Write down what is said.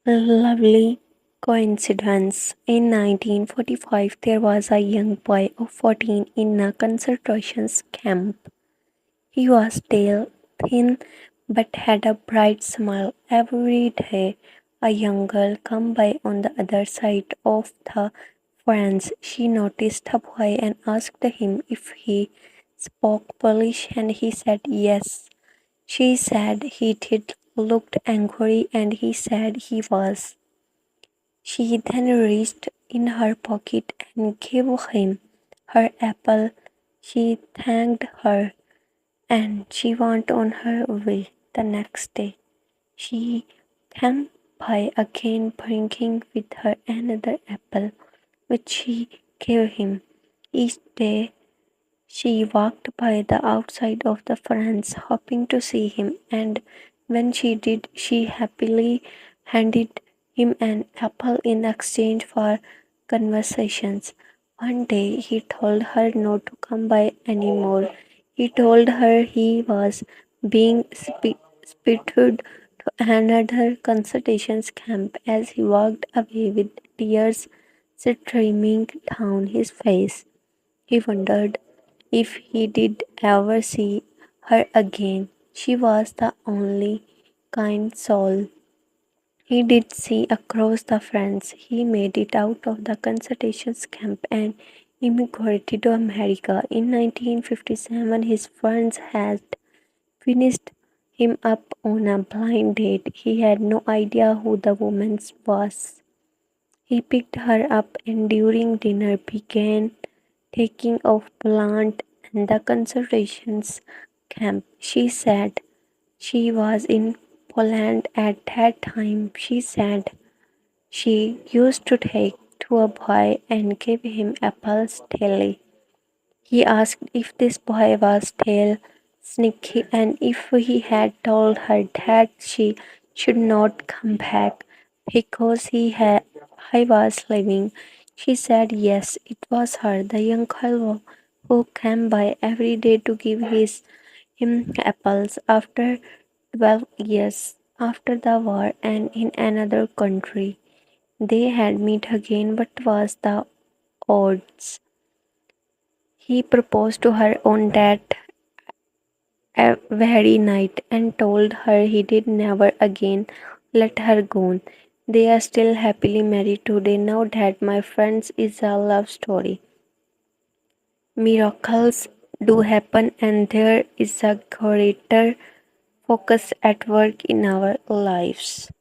Lovely coincidence. In 1945, there was a young boy of 14 in a concentration camp. He was pale, thin, but had a bright smile. Every day, a young girl came by on the other side of the fence. She noticed the boy and asked him if he spoke Polish, and he said yes. She said he did, looked angry, and he said he was. She then reached in her pocket and gave him her apple. She thanked her and she went on her way. The next day, she came by again, bringing with her another apple, which she gave him. Each day, she walked by the outside of the fence, hoping to see him, and when she did, she happily handed him an apple in exchange for conversations. One day, he told her not to come by anymore. He told her he was being spirited to another consultation camp. As he walked away with tears streaming down his face, he wondered if he did ever see her again. She was the only kind soul he did see across the fence. He made it out of the concentration camp and immigrated to America. In 1957, his friends had finished him up on a blind date. He had no idea who the woman was. He picked her up and during dinner began taking off plant and the concentrations camp. She said she was in Poland at that time. She said she used to take to a boy and give him apples daily. He asked if this boy was still sneaky and if he had told her that she should not come back because I was leaving. She said yes, it was her, the young girl who came by every day to give him apples after 12 years after the war and in another country. They had met again, but was the odds? He proposed to her on that very night and told her he did never again let her go. They are still happily married today. Now that my friends is a love story. Miracles do happen and there is a greater focus at work in our lives.